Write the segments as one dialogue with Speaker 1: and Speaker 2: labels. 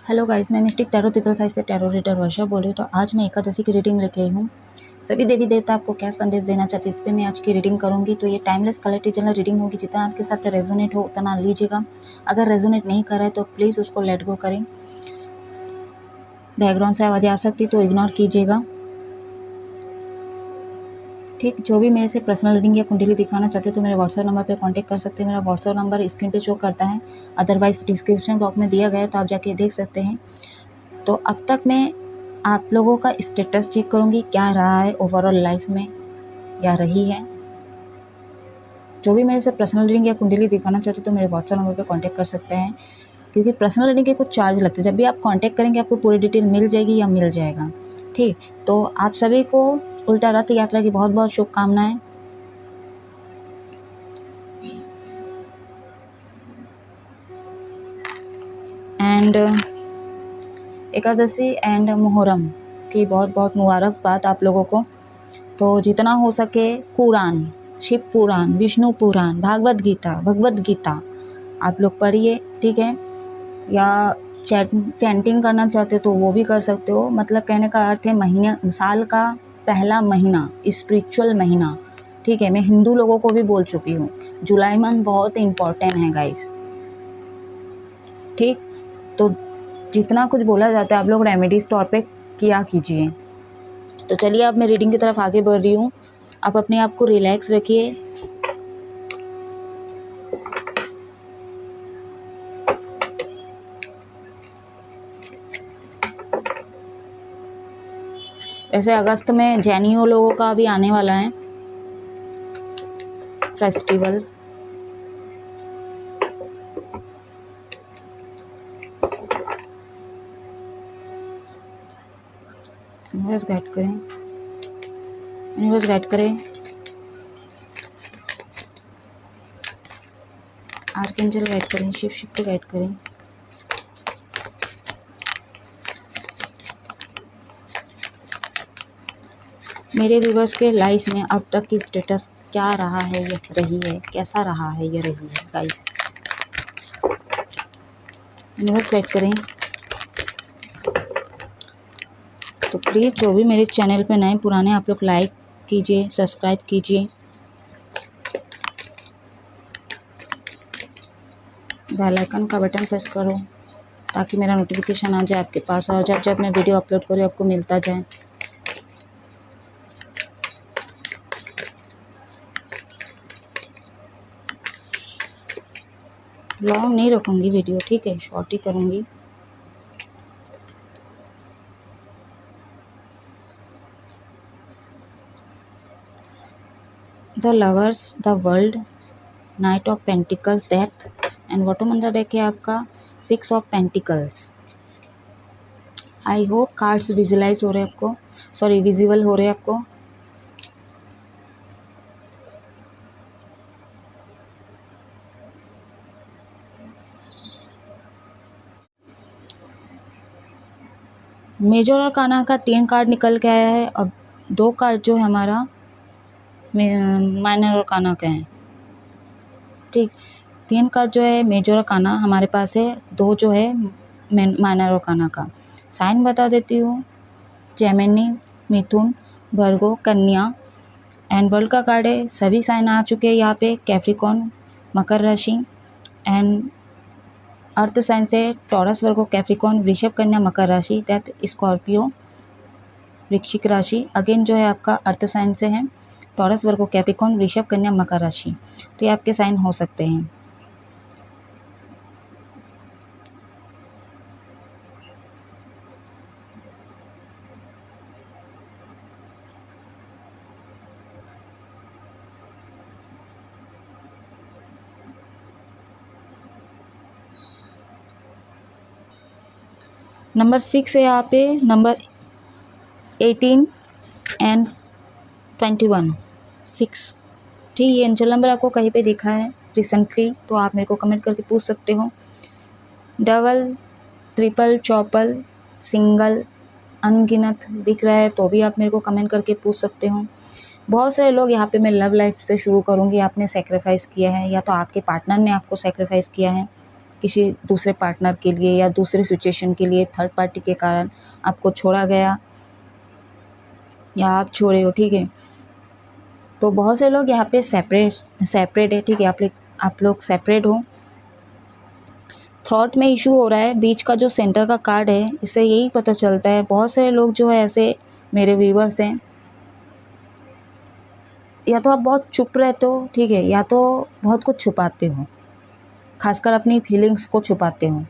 Speaker 1: Hello guys, मैं mistake tarot 555 से tarot reader वर्षा बोल रही हूँ। तो आज मैं एकादशी की रीडिंग लेके आई हूँ। सभी देवी देवता आपको क्या संदेश देना चाहते हैं, इस पर मैं आज की रीडिंग करूँगी। तो ये टाइमलेस कलेक्टिव जनरल रीडिंग होगी। जितना आपके साथ रेजोनेट हो उतना लीजिएगा। अगर रेजोनेट नहीं कर रहा है तो प्लीज़ उसको लेट गो करें। बैकग्राउंड से आवाज़ें आ सकती तो इग्नोर कीजिएगा। ठीक, जो भी मेरे से पर्सनल रीडिंग या कुंडली दिखाना चाहते हैं तो मेरे व्हाट्सएप नंबर पे कांटेक्ट कर सकते हैं। मेरा व्हाट्सएप नंबर स्क्रीन पे शो करता है, अदरवाइज डिस्क्रिप्शन बॉक्स में दिया गया है, तो आप जाके देख सकते हैं। तो अब तक मैं आप लोगों का स्टेटस चेक करूंगी, क्या रहा है ओवरऑल लाइफ में या रही है। जो भी मेरे से पर्सनल रीडिंग या कुंडली दिखाना चाहते तो मेरे व्हाट्सएप नंबर पे कांटेक्ट कर सकते हैं, क्योंकि पर्सनल रीडिंग के कुछ चार्ज लगते हैं। जब भी आप कांटेक्ट करेंगे आपको पूरी डिटेल मिल जाएगी या मिल जाएगा। ठीक, तो आप सभी को उल्टा रथ यात्रा की बहुत बहुत शुभकामनाएं। एंड एकादशी एंड मुहर्रम की बहुत बहुत मुबारकबाद आप लोगों को। तो जितना हो सके कुरान, शिव पुराण, विष्णु पुराण, भगवद गीता आप लोग पढ़िए, ठीक है। या चैंटिंग करना चाहते हो तो वो भी कर सकते हो। मतलब कहने का अर्थ है महीने, साल का पहला महीना स्पिरिचुअल महीना, ठीक है। मैं हिंदू लोगों को भी बोल चुकी हूँ, जुलाई मंथ बहुत इम्पोर्टेंट है गाइस, ठीक। तो जितना कुछ बोला जाता है आप लोग रेमेडीज तौर पे किया कीजिए। तो चलिए अब मैं रीडिंग की तरफ आगे बढ़ रही हूँ। आप अपने आप को रिलैक्स रखिए। वैसे अगस्त में जैनियों लोगों का भी आने वाला है फेस्टिवल। यूनिवर्स गाइड करें, यूनिवर्स गाइड करें, आर्कएंजल गाइड करें, शिव शक्ति गाइड करें। मेरे व्यूवर्स के लाइफ में अब तक की स्टेटस क्या रहा है या रही है, कैसा रहा है या रही है गाइस। यूनिवर्स गाइड करें। तो प्लीज़ जो भी मेरे चैनल पे नए पुराने आप लोग लाइक कीजिए, सब्सक्राइब कीजिए, बेल आइकन का बटन प्रेस करो ताकि मेरा नोटिफिकेशन आ जाए आपके पास, और जब जब मैं वीडियो अपलोड करूँ आपको मिलता जाए। लॉन्ग नहीं रखूँगी वीडियो, ठीक है, शॉर्ट ही करूँगी। The lovers, the world, knight of pentacles, death and bottom on the deck है आपका 6 of pentacles. I hope cards visualise हो रहे हैं आपको, सॉरी विजिबल हो रहे हैं आपको। मेजर और काना का 3 कार्ड निकल के आया है। अब 2 कार्ड जो है हमारा माइनर और काना का है, ठीक। 3 कार्ड जो है मेजर और काना हमारे पास है, 2 जो है माइनर और काना का। साइन बता देती हूँ, जेमिनी, मिथुन, वर्गो, कन्या एंड वर्ल्ड का कार्ड है। सभी साइन आ चुके हैं यहाँ पे, कैप्रिकॉर्न, मकर राशि एंड अर्थ साइन से टॉरस, वर्गो, कैप्रिकॉर्न, वृषभ, कन्या, मकर राशि, डेथ, स्कॉर्पियो, वृश्चिक राशि। अगेन जो है आपका अर्थ साइन से है, टॉरस, वर्गो, कैप्रिकॉर्न, वृषभ, कन्या, मकर राशि। तो ये आपके साइन हो सकते हैं। नंबर 6 है यहाँ पे, नंबर 18 एंड 21, 6, ठीक। ये एंजल नंबर आपको कहीं पे दिखा है रिसेंटली तो आप मेरे को कमेंट करके पूछ सकते हो। डबल, ट्रिपल, चौपल, सिंगल, अनगिनत दिख रहा है तो भी आप मेरे को कमेंट करके पूछ सकते हो। बहुत सारे लोग यहाँ पे मैं लव लाइफ से शुरू करूँगी, आपने सेक्रीफाइस किया है या तो आपके पार्टनर ने आपको सेक्रीफाइस किया है, किसी दूसरे पार्टनर के लिए या दूसरे सिचुएशन के लिए थर्ड पार्टी के कारण आपको छोड़ा गया या आप छोड़े हो, ठीक है। तो बहुत से लोग यहाँ पे सेपरेट है, ठीक है। आप लोग सेपरेट हो, थॉट में इशू हो रहा है। बीच का जो सेंटर का कार्ड है, इससे यही पता चलता है बहुत सारे लोग जो है ऐसे मेरे व्यूवर्स हैं, या तो आप बहुत चुप रहते हो, ठीक है, या तो बहुत कुछ छुपाते हो, खासकर अपनी फीलिंग्स को छुपाते हो।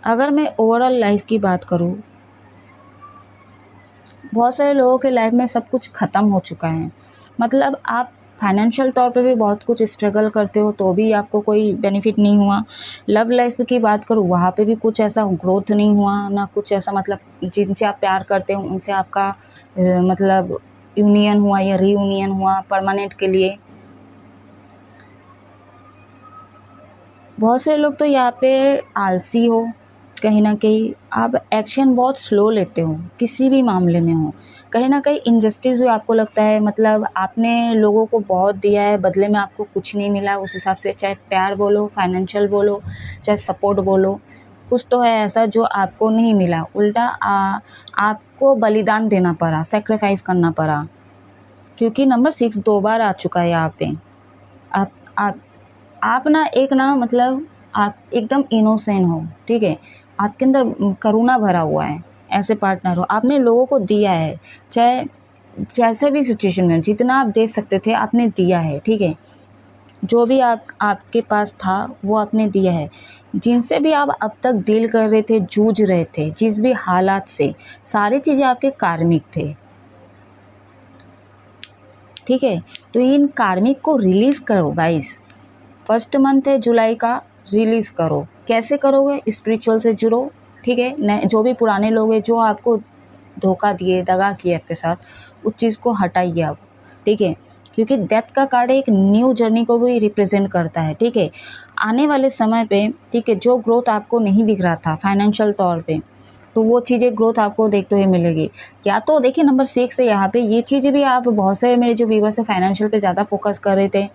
Speaker 1: अगर मैं ओवरऑल लाइफ की बात करूँ, बहुत सारे लोगों के लाइफ में सब कुछ ख़त्म हो चुका है। मतलब आप फाइनेंशियल तौर पे भी बहुत कुछ स्ट्रगल करते हो तो भी आपको कोई बेनिफिट नहीं हुआ। लव लाइफ की बात करूँ, वहाँ पे भी कुछ ऐसा ग्रोथ नहीं हुआ, ना कुछ ऐसा मतलब जिनसे आप प्यार करते हो उनसे आपका मतलब यूनियन हुआ या रीयूनियन हुआ परमानेंट के लिए। बहुत से लोग तो यहाँ पे आलसी हो, कहीं ना कहीं आप एक्शन बहुत स्लो लेते हो, किसी भी मामले में हो। कहीं ना कहीं इनजस्टिस हुई आपको लगता है, मतलब आपने लोगों को बहुत दिया है, बदले में आपको कुछ नहीं मिला उस हिसाब से, चाहे प्यार बोलो, फाइनेंशियल बोलो, चाहे सपोर्ट बोलो, कुछ तो है ऐसा जो आपको नहीं मिला। उल्टा आपको बलिदान देना पड़ा, सेक्रीफाइस करना पड़ा, क्योंकि नंबर 6 2 बार आ चुका है यहाँ पे। आप ना एक ना मतलब आप एकदम इनोसेंट हो, ठीक है, आपके अंदर करुणा भरा हुआ है, ऐसे पार्टनर हो, आपने लोगों को दिया है, चाहे जैसे भी सिचुएशन में जितना आप दे सकते थे आपने दिया है, ठीक है। जो भी आपके पास था वो आपने दिया है। जिनसे भी आप अब तक डील कर रहे थे, जूझ रहे थे, जिस भी हालात से, सारी चीज़ें आपके कार्मिक थे, ठीक है। तो इन कार्मिक को रिलीज़ करो गाइस। फर्स्ट मंथ है जुलाई का, रिलीज़ करो। कैसे करोगे? स्पिरिचुअल से जुड़ो, ठीक है। नए जो भी पुराने लोग हैं जो आपको धोखा दिए, दगा किए आपके साथ, उस चीज़ को हटाइए आप, ठीक है। क्योंकि डेथ का कार्ड एक न्यू जर्नी को भी रिप्रेजेंट करता है, ठीक है। आने वाले समय पे, ठीक है, जो ग्रोथ आपको नहीं दिख रहा था फाइनेंशियल तौर पे, तो वो चीज़ें ग्रोथ आपको देखते हुए मिलेगी। क्या तो देखिए नंबर 6 से यहाँ पे ये चीज़ें भी, आप बहुत सारे मेरे जो व्यूवर्स है फाइनेंशियल पे ज़्यादा फोकस कर रहे थे,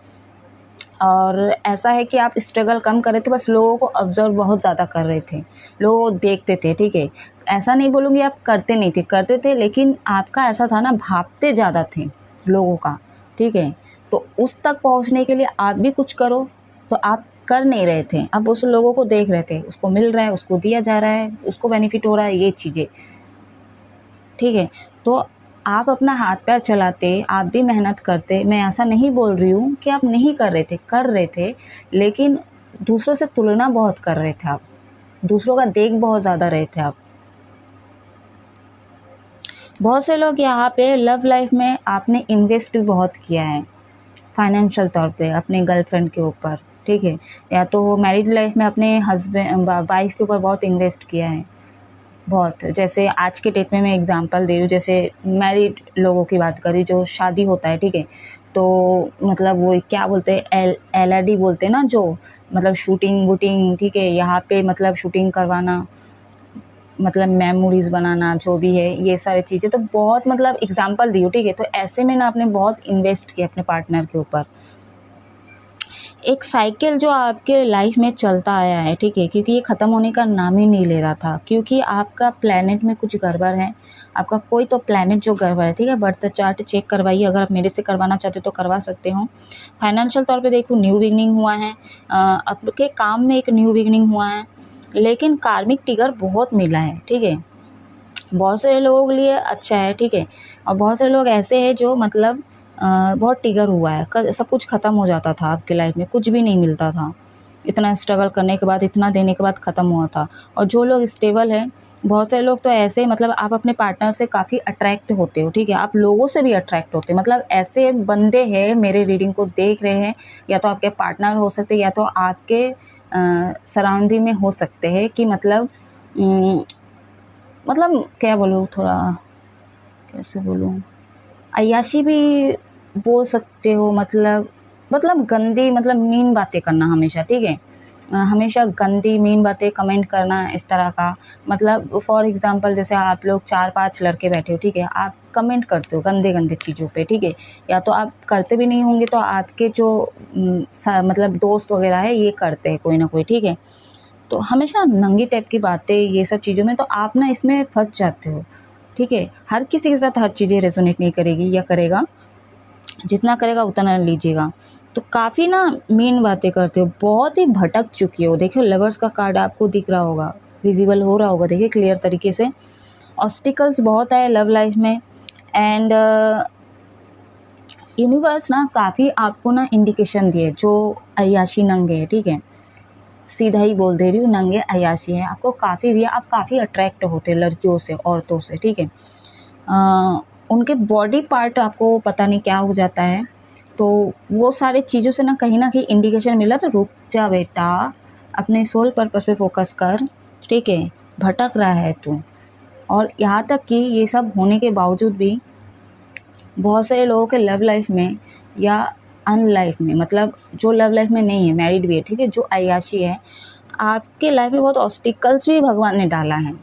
Speaker 1: और ऐसा है कि आप स्ट्रगल कम कर रहे थे, बस लोगों को ऑब्जर्व बहुत ज़्यादा कर रहे थे, लोगों को देखते थे, ठीक है। ऐसा नहीं बोलूँगी आप करते नहीं थे, करते थे, लेकिन आपका ऐसा था ना, भापते ज़्यादा थे लोगों का, ठीक है। तो उस तक पहुँचने के लिए आप भी कुछ करो, तो आप कर नहीं रहे थे, अब उस लोगों को देख रहे थे, उसको मिल रहा है, उसको दिया जा रहा है, उसको बेनिफिट हो रहा है, ये चीज़ें, ठीक है। तो आप अपना हाथ पैर चलाते, आप भी मेहनत करते। मैं ऐसा नहीं बोल रही हूँ कि आप नहीं कर रहे थे, लेकिन दूसरों से तुलना बहुत कर रहे थे आप, दूसरों का देख बहुत ज़्यादा रहे थे आप। बहुत से लोग यहाँ पे लव लाइफ में आपने इन्वेस्ट भी बहुत किया है फाइनेंशियल तौर पे अपने गर्लफ्रेंड के ऊपर, ठीक है, या तो मैरिड लाइफ में अपने हस्बैंड वाइफ के ऊपर बहुत इन्वेस्ट किया है, बहुत। जैसे आज के डेट में मैं एग्जांपल दे रही हूँ, जैसे मैरिड लोगों की बात करी, जो शादी होता है, ठीक है, तो मतलब वो क्या बोलते हैं, LRD बोलते हैं ना, जो मतलब शूटिंग वूटिंग, ठीक है, यहाँ पे मतलब शूटिंग करवाना, मतलब मेमोरीज बनाना, जो भी है ये सारी चीज़ें, तो बहुत मतलब एग्जांपल दी हूँ, ठीक है। तो ऐसे में ना आपने बहुत इन्वेस्ट किया अपने पार्टनर के ऊपर। एक साइकिल जो आपके लाइफ में चलता आया है, ठीक है, क्योंकि ये ख़त्म होने का नाम ही नहीं ले रहा था, क्योंकि आपका प्लैनेट में कुछ गड़बड़ है, आपका कोई तो प्लैनेट जो गड़बड़ है, ठीक है। बर्थ चार्ट चेक करवाइए, अगर आप मेरे से करवाना चाहते हो तो करवा सकते हो। फाइनेंशियल तौर पे देखो न्यू बिगनिंग हुआ है, आपके काम में एक न्यू बिगनिंग हुआ है, लेकिन कार्मिक ट्रिगर बहुत मिला है, ठीक है। बहुत सारे लोगों के लिए अच्छा है, ठीक है, और बहुत सारे लोग ऐसे हैं जो मतलब बहुत ट्रिगर हुआ है, सब कुछ ख़त्म हो जाता था आपके लाइफ में, कुछ भी नहीं मिलता था, इतना स्ट्रगल करने के बाद, इतना देने के बाद ख़त्म हुआ था। और जो लोग स्टेबल है, बहुत सारे लोग तो ऐसे मतलब आप अपने पार्टनर से काफ़ी अट्रैक्ट होते हो, ठीक है, आप लोगों से भी अट्रैक्ट होते हो, मतलब ऐसे बंदे हैं मेरे रीडिंग को देख रहे हैं, या तो आपके पार्टनर हो सकते हैं, या तो आपके सराउंडिंग में हो सकते हैं, कि मतलब क्या बोलूँ, थोड़ा कैसे बोलूँ, अय्याशी भी बोल सकते हो, मतलब गंदी, मतलब मीन बातें करना हमेशा, ठीक है, हमेशा गंदी मीन बातें कमेंट करना, इस तरह का। मतलब फॉर एग्जांपल जैसे आप लोग 4-5 लड़के बैठे हो, ठीक है, कमेंट करते हो गंदे गंदे चीज़ों पे, ठीक है। या तो आप करते भी नहीं होंगे तो आपके जो मतलब दोस्त वगैरह है ये करते हैं कोई ना कोई, ठीक है। तो हमेशा नंगी टाइप की बातें ये सब चीज़ों में तो आप ना इसमें फंस जाते हो, ठीक है। हर किसी के साथ हर चीज़ें रेजोनेट नहीं करेगी या करेगा, जितना करेगा उतना लीजिएगा। तो काफ़ी ना मीन बातें करते हो, बहुत ही भटक चुकी हो। देखियो लवर्स का कार्ड आपको दिख रहा होगा, विजिबल हो रहा होगा, देखिए क्लियर तरीके से। ऑब्स्टिकल्स बहुत आए लव लाइफ में एंड यूनिवर्स ना काफ़ी आपको ना इंडिकेशन दिए जो अय्याशी नंगे है, ठीक है। सीधा ही बोल दे रही हूँ, नंगे अय्याशी है, आपको काफ़ी दिया। आप काफ़ी अट्रैक्ट होते हैं लड़कियों से, औरतों से, ठीक है। उनके बॉडी पार्ट आपको पता नहीं क्या हो जाता है, तो वो सारी चीज़ों से ना कहीं इंडिकेशन मिला तो रुक जा बेटा, अपने सोल पर्पस पे फोकस कर, ठीक है। भटक रहा है तू। और यहाँ तक कि ये सब होने के बावजूद भी बहुत सारे लोगों के लव लाइफ में या अन लाइफ में, मतलब जो लव लाइफ में नहीं है, मैरिड भी है, ठीक है, जो अय्याशी है, आपके लाइफ में बहुत ऑब्स्टिकल्स भी भगवान ने डाला है।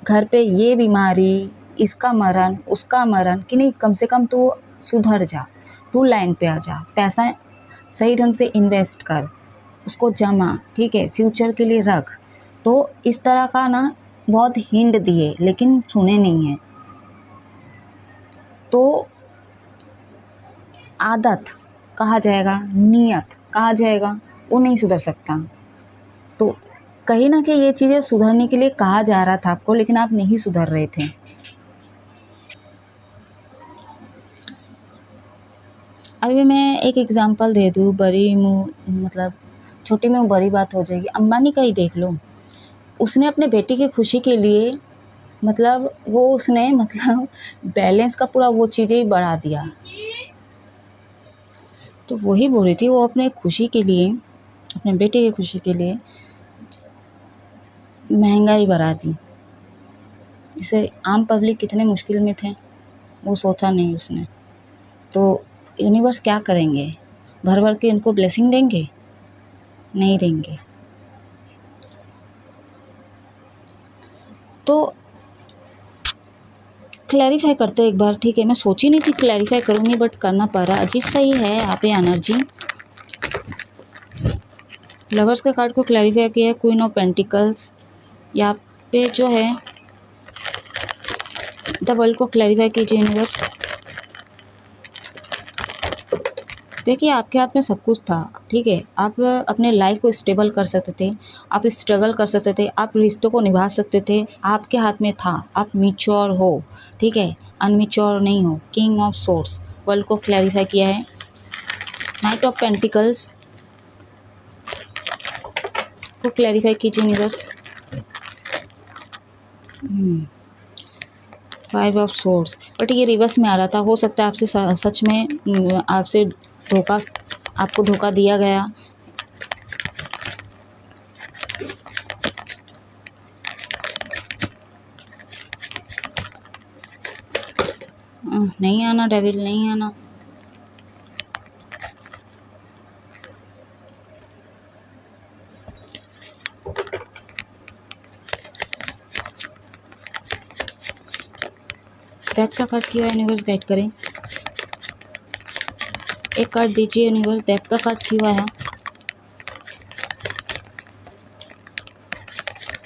Speaker 1: घर पे ये बीमारी, इसका मरण, उसका मरण, कि नहीं कम से कम तू सुधर जा, तू लाइन पे आ जा, पैसा सही ढंग से इन्वेस्ट कर, उसको जमा, ठीक है, फ्यूचर के लिए रख। तो इस तरह का ना बहुत हिंट दिए लेकिन सुने नहीं है। तो आदत कहा जाएगा, नियत कहा जाएगा, वो नहीं सुधर सकता। तो कहीं ना कहीं ये चीज़ें सुधरने के लिए कहा जा रहा था आपको, लेकिन आप नहीं सुधर रहे थे। अभी मैं एक एग्जांपल दे दूँ, बड़ी मुँह मतलब छोटी में बड़ी बात हो जाएगी। अंबानी का ही देख लो, उसने अपने बेटी की खुशी के लिए मतलब वो उसने मतलब बैलेंस का पूरा वो चीज़ें ही बढ़ा दिया। तो वही बोल रही थी, वो अपने खुशी के लिए, अपने बेटे की खुशी के लिए महंगाई बढ़ा दी। इसे आम पब्लिक कितने मुश्किल में थे वो सोचा नहीं उसने। तो यूनिवर्स क्या करेंगे, भर भर के इनको ब्लेसिंग देंगे? नहीं देंगे। तो क्लैरिफाई करते एक बार, ठीक है। मैं सोची नहीं थी क्लैरिफाई करूँगी बट करना पड़ा। अजीब सा ही है यहाँ पे एनर्जी। लवर्स के कार्ड को क्लैरिफाई किया है, क्वीन ऑफ पेंटिकल्स। यहाँ पे जो है द वर्ल्ड को क्लैरिफाई कीजिए यूनिवर्स। देखिए आपके हाथ में सब कुछ था, ठीक है। आप अपने लाइफ को स्टेबल कर सकते थे, आप स्ट्रगल कर सकते थे, आप रिश्तों को निभा सकते थे, आपके हाथ में था। आप मैच्योर हो, ठीक है, अनमेच्योर नहीं हो। किंग ऑफ सोर्स वर्ल्ड को क्लैरिफाई किया है। नाइट ऑफ पेंटिकल्स को क्लैरिफाई कीजिए यूनिवर्स। 5 ऑफ सोर्स, बट ये रिवर्स में आ रहा था। हो सकता है आपसे सच में आपसे आपको धोखा दिया गया। नहीं आना डेविल, नहीं आना। डेथ का कार्ड क्यों है यूनिवर्स, गाइड करें। एक कार्ड दीजिए यूनिवर्स, डेथ का कार्ड क्यों आया।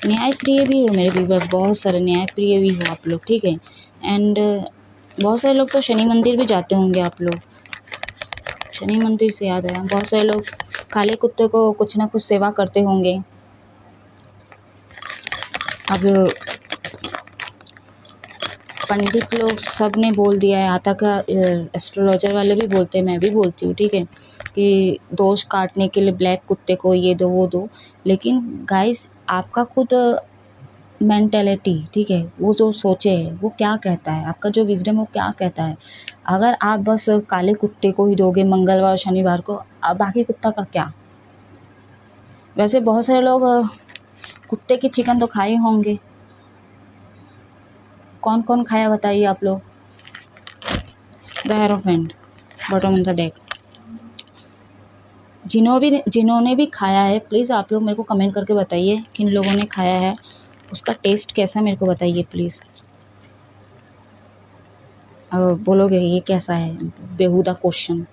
Speaker 1: न्याय प्रिय भी हो मेरे व्यूवर्स, बहुत सारे न्याय प्रिय भी हो आप लोग, ठीक है। एंड बहुत सारे लोग तो शनि मंदिर भी जाते होंगे आप लोग। शनि मंदिर से याद आया, बहुत सारे लोग काले कुत्ते को कुछ ना कुछ सेवा करते होंगे। अब पंडित लोग सब ने बोल दिया है, आता का एस्ट्रोलॉजर वाले भी बोलते हैं, मैं भी बोलती हूँ, ठीक है, कि दोष काटने के लिए ब्लैक कुत्ते को ये दो वो दो। लेकिन गाइस आपका खुद मेंटेलिटी, ठीक है, वो जो सोचे है वो क्या कहता है, आपका जो विजडम वो क्या कहता है। अगर आप बस काले कुत्ते को ही दोगे मंगलवार शनिवार को, बाकी कुत्ता का क्या। वैसे बहुत सारे लोग कुत्ते की चिकन तो खाए होंगे, कौन कौन खाया बताइए आप लोग। The hierophant bottom of the deck. जिन्होंने भी खाया है प्लीज़ आप लोग मेरे को कमेंट करके बताइए किन लोगों ने खाया है, उसका टेस्ट कैसा मेरे को बताइए प्लीज़। बोलोगे ये कैसा है बेहुदा क्वेश्चन।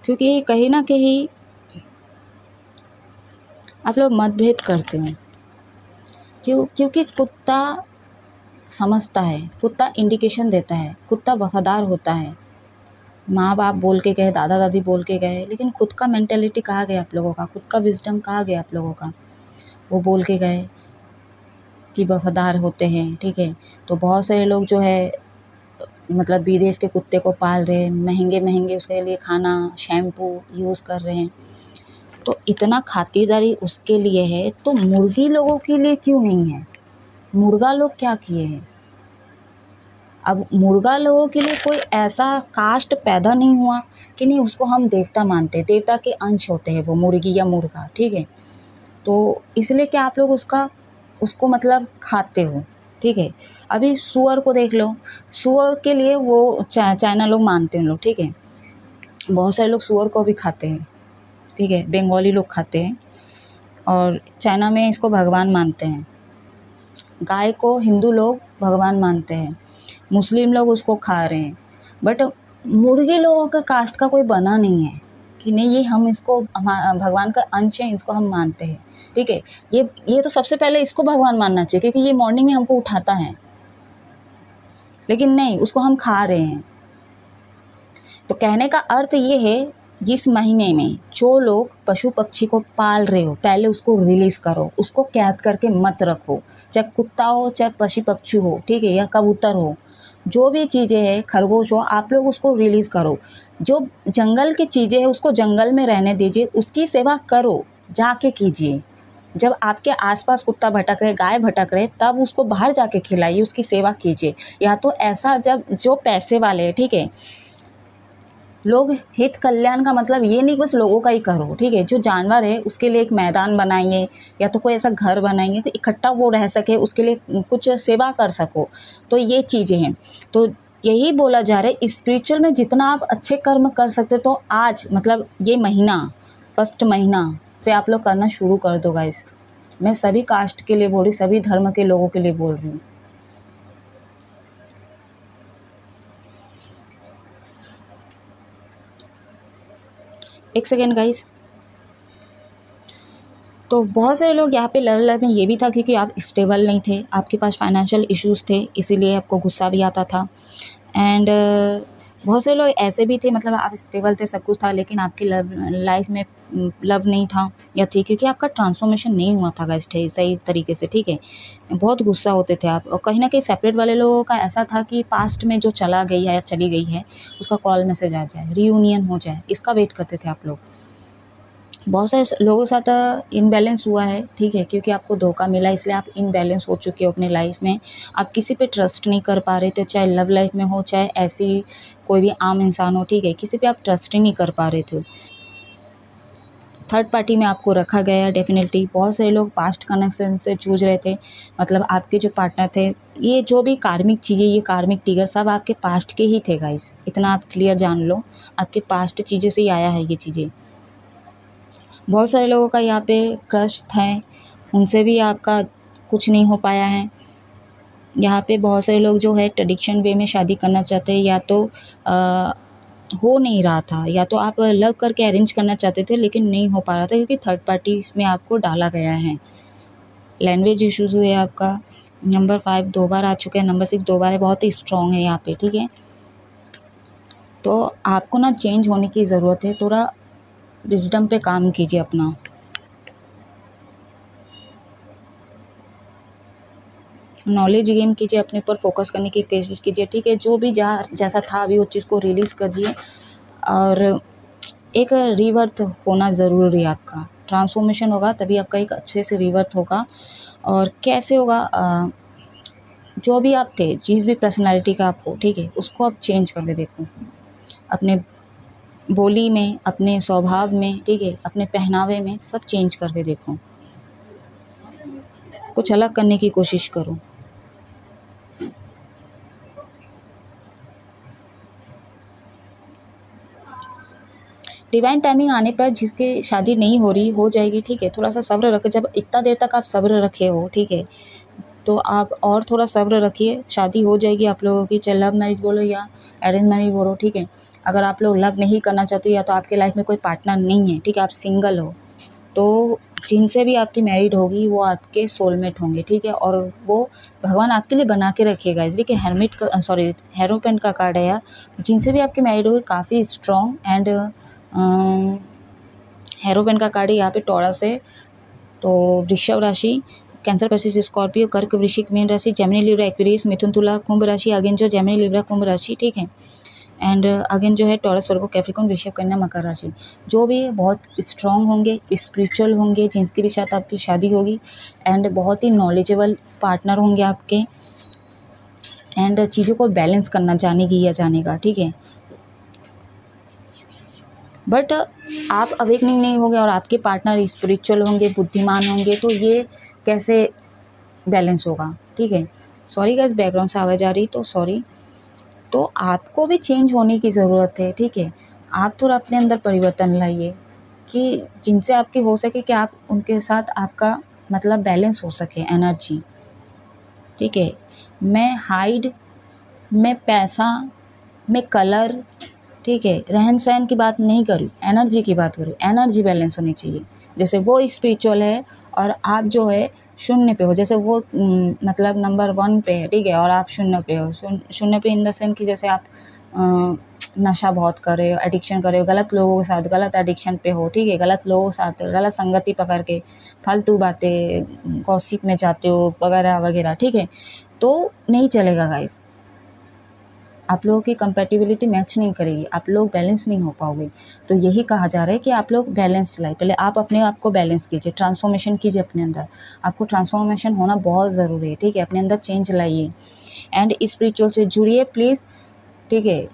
Speaker 1: क्योंकि कहीं ना कहीं आप लोग मतभेद करते हो। क्योंकि कुत्ता समझता है, कुत्ता इंडिकेशन देता है, कुत्ता वफादार होता है। माँ बाप बोल के गए, दादा दादी बोल के गए, लेकिन खुद का मेंटेलिटी कहाँ गया आप लोगों का, खुद का विजडम कहाँ गया आप लोगों का। वो बोल के गए कि वफादार होते हैं, ठीक है। तो बहुत सारे लोग जो है मतलब विदेश के कुत्ते को पाल रहे हैं, महंगे महंगे उसके लिए खाना शैम्पू यूज़ कर रहे हैं। तो इतना खातिरदारी उसके लिए है, तो मुर्गी लोगों के लिए क्यों नहीं है? मुर्गा लोग क्या किए हैं? अब मुर्गा लोगों के लिए कोई ऐसा कास्ट पैदा नहीं हुआ कि नहीं उसको हम देवता मानते हैं, देवता के अंश होते हैं वो मुर्गी या मुर्गा, ठीक है। तो इसलिए क्या आप लोग उसको मतलब खाते हो, ठीक है। अभी सुअर को देख लो, सुअर के लिए वो चाइना लोग मानते हैं लोग, ठीक है। बहुत सारे लोग सुअर को भी खाते हैं, ठीक है, बंगाली लोग खाते हैं और चाइना में इसको भगवान मानते हैं। गाय को हिंदू लोग भगवान मानते हैं, मुस्लिम लोग उसको खा रहे हैं। बट मुर्गी लोगों का कास्ट का कोई बना नहीं है कि नहीं ये हम इसको भगवान का अंश है, इसको हम मानते हैं, ठीक है। ये तो सबसे पहले इसको भगवान मानना चाहिए क्योंकि ये मॉर्निंग में हमको उठाता है, लेकिन नहीं उसको हम खा रहे हैं। तो कहने का अर्थ ये है, इस महीने में जो लोग पशु पक्षी को पाल रहे हो पहले उसको रिलीज करो, उसको कैद करके मत रखो। चाहे कुत्ता हो चाहे पशु पक्षी हो, ठीक है, या कबूतर हो, जो भी चीज़ें हैं, खरगोश हो, आप लोग उसको रिलीज करो। जो जंगल की चीज़ें हैं उसको जंगल में रहने दीजिए, उसकी सेवा करो, जाके कीजिए। जब आपके आसपास कुत्ता भटक रहे, गाय भटक रहे, तब उसको बाहर जाके खिलाइए, उसकी सेवा कीजिए। या तो ऐसा जब जो पैसे वाले हैं, ठीक है, लोग हित कल्याण का मतलब ये नहीं बस लोगों का ही करो, ठीक है। जो जानवर है उसके लिए एक मैदान बनाइए या तो कोई ऐसा घर बनाइए कि इकट्ठा वो रह सके, उसके लिए कुछ सेवा कर सको। तो ये चीज़ें हैं। तो यही बोला जा रहा है स्पिरिचुअल में जितना आप अच्छे कर्म कर सकते तो आज मतलब ये महीना, फर्स्ट महीना पे आप लोग करना शुरू कर दो गाइस। मैं सभी कास्ट के लिए बोल रही, सभी धर्म के लोगों के लिए बोल रही हूँ। एक सेकेंड गाइस। तो बहुत सारे लोग यहाँ पे लव लाइफ में ये भी था क्योंकि आप स्टेबल नहीं थे, आपके पास फाइनेंशियल इश्यूज थे, इसीलिए आपको गुस्सा भी आता था। एंड बहुत सारे लोग ऐसे भी थे मतलब आप स्टेबल थे, सब कुछ था, लेकिन आपकी लव लाइफ में लव नहीं था या थी क्योंकि आपका ट्रांसफॉर्मेशन नहीं हुआ था गाइस सही तरीके से, ठीक है। बहुत गुस्सा होते थे आप, और कहीं ना कहीं सेपरेट वाले लोगों का ऐसा था कि पास्ट में जो चला गई है या चली गई है उसका कॉल मैसेज आ जाए, रीयूनियन हो जाए, इसका वेट करते थे आप लोग। बहुत सारे लोगों के साथ इनबैलेंस हुआ है, ठीक है, क्योंकि आपको धोखा मिला इसलिए आप इनबैलेंस हो चुके हो अपनी लाइफ में। आप किसी पे ट्रस्ट नहीं कर पा रहे थे, चाहे लव लाइफ में हो चाहे ऐसी कोई भी आम इंसान हो, ठीक है, किसी पे आप ट्रस्ट ही नहीं कर पा रहे थे। थर्ड पार्टी में आपको रखा गया है डेफिनेटली। बहुत सारे लोग पास्ट कनेक्शन से जूझ रहे थे, मतलब आपके जो पार्टनर थे, ये जो भी कार्मिक चीज़ें, ये कार्मिक ट्रिगर सब आपके पास्ट के ही थे गाइस, इतना आप क्लियर जान लो, आपके पास्ट चीज़ें से ही आया है ये चीज़ें। बहुत सारे लोगों का यहाँ पे क्रश है, उनसे भी आपका कुछ नहीं हो पाया है। यहाँ पे बहुत सारे लोग जो है ट्रेडिशन वे में शादी करना चाहते हैं, या तो हो नहीं रहा था, या तो आप लव करके अरेंज करना चाहते थे लेकिन नहीं हो पा रहा था क्योंकि थर्ड पार्टी में आपको डाला गया है। लैंग्वेज इश्यूज़ हुए आपका। नंबर 5 2 बार आ चुका है, नंबर 6 2 बार है, बहुत ही स्ट्रॉन्ग है यहाँ पे, ठीक है। तो आपको ना चेंज होने की ज़रूरत है, थोड़ा विजडम पे काम कीजिए अपना। नॉलेज गेन कीजिए, अपने ऊपर फोकस करने की कोशिश कीजिए, ठीक है। जो भी जैसा था अभी उस चीज़ को रिलीज़ कीजिए, और एक रीबर्थ होना ज़रूरी है आपका। ट्रांसफॉर्मेशन होगा तभी आपका एक अच्छे से रीबर्थ होगा। और कैसे होगा, जो भी आप थे, जिस भी पर्सनैलिटी का आप हो, ठीक है, उसको आप चेंज करके देखो, अपने बोली में, अपने स्वभाव में, ठीक है, अपने पहनावे में, सब चेंज करके देखो, कुछ अलग करने की कोशिश करो। डिवाइन टाइमिंग आने पर जिसकी शादी नहीं हो रही हो जाएगी, ठीक है। थोड़ा सा सब्र रखें, जब इतना देर तक आप सब्र रखे हो, ठीक है, तो आप और थोड़ा सब्र रखिए, शादी हो जाएगी आप लोगों की, चाहे लव मैरिज बोलो या अरेंज मैरिज बोलो, ठीक है। अगर आप लोग लव नहीं करना चाहते या तो आपके लाइफ में कोई पार्टनर नहीं है, ठीक है, आप सिंगल हो, तो जिनसे भी आपकी मैरिड होगी वो आपके सोलमेट होंगे, ठीक है। और वो भगवान आपके लिए बना के रखिएगा, इसलिए कि हेरमिट का सॉरी हेरोपेंट का कार्ड है यार। जिनसे भी आपकी मैरिड होगी काफ़ी स्ट्रॉन्ग एंड हेरोपेंट का कार्ड है यहाँ पे टॉरस है। तो वृषभ राशि, कैंसर, पैसिस, स्कॉर्पियो, कर्क, वृश्चिक, मीन राशि, जेमिनी, लिब्रा, एक्वेरियस, मिथुन, तुला, कुंभ राशि, अगेन जो जेमिनी, लिब्रा, कुंभ राशि, ठीक है। एंड अगेन जो है टॉरस, वर्गो, कैप्रिकॉर्न, वृषभ, कन्या, मकर राशि। जो भी बहुत स्ट्रॉन्ग होंगे, स्पिरिचुअल होंगे, जिनके भी साथ आपकी शादी होगी, एंड बहुत ही नॉलेजेबल पार्टनर होंगे आपके, एंड चीज़ों को बैलेंस करना जानेगी या जानेगा, ठीक है। बट आप अवेकनिंग नहीं होंगे और आपके पार्टनर स्पिरिचुअल होंगे, बुद्धिमान होंगे, तो ये कैसे बैलेंस होगा, ठीक है। सॉरी गाइस, बैकग्राउंड से आवाज़ आ रही तो सॉरी। तो आपको भी चेंज होने की ज़रूरत है, ठीक है। आप थोड़ा अपने अंदर परिवर्तन लाइए कि जिनसे आपकी हो सके कि आप उनके साथ आपका मतलब बैलेंस हो सके एनर्जी, ठीक है। मैं हाइट, मैं पैसा, मैं कलर, ठीक है, रहन सहन की बात नहीं करूँ, एनर्जी की बात करूँ। एनर्जी बैलेंस होनी चाहिए। जैसे वो स्पिरिचुअल है और आप जो है शून्य पे हो, जैसे वो मतलब नंबर 1 पे है, ठीक है, और आप शून्य पे हो। शून्य पे इन द सेंस कि जैसे आप नशा बहुत कर रहे हो, एडिक्शन कर रहे हो, गलत लोगों के साथ गलत एडिक्शन पे हो, ठीक है, गलत लोगों के साथ गलत संगति पकड़ के फालतू बातें गॉसिप में जाते हो वगैरह वगैरह, ठीक है, तो नहीं चलेगा गाइस। आप लोगों की कंपैटिबिलिटी मैच नहीं करेगी, आप लोग बैलेंस नहीं हो पाओगे। तो यही कहा जा रहा है कि आप लोग बैलेंस लाइए। पहले आप अपने आप को बैलेंस कीजिए, ट्रांसफॉर्मेशन कीजिए अपने अंदर। आपको ट्रांसफॉर्मेशन होना बहुत ज़रूरी है, ठीक है। अपने अंदर चेंज लाइए एंड स्पिरिचुअल से जुड़िए प्लीज़, ठीक है।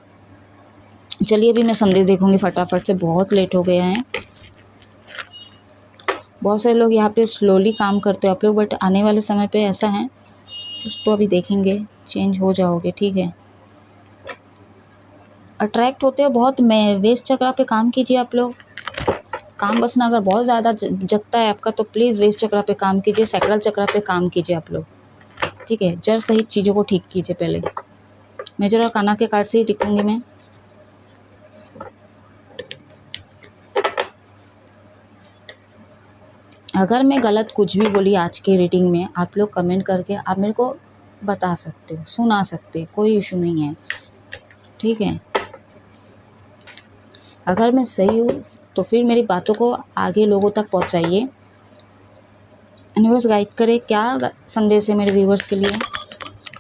Speaker 1: चलिए अभी मैं संदेश देखूंगी फटाफट से, बहुत लेट हो गया है। बहुत सारे लोग यहाँ पे स्लोली काम करते हो आप लोग, बट आने वाले समय पे ऐसा है, उसको अभी देखेंगे, चेंज हो जाओगे, ठीक है। अट्रैक्ट होते हैं बहुत। मैं वेस्ट चक्रा पे काम कीजिए आप लोग। काम बसना अगर बहुत ज़्यादा जगता है आपका तो प्लीज़ वेस्ट चक्रा पे काम कीजिए, सैक्रल चक्रा पे काम कीजिए आप लोग, ठीक है। जड़ सहित चीज़ों को ठीक कीजिए पहले। मेजर और काना के कार्ड से ही लिखूंगी मैं। अगर मैं गलत कुछ भी बोली आज की रीडिंग में, आप लोग कमेंट करके आप मेरे को बता सकते हो, सुना सकते, कोई इशू नहीं है, ठीक है। अगर मैं सही हूँ तो फिर मेरी बातों को आगे लोगों तक पहुँचाइए। यूनिवर्स गाइड करे, क्या संदेश है मेरे व्यूवर्स के लिए,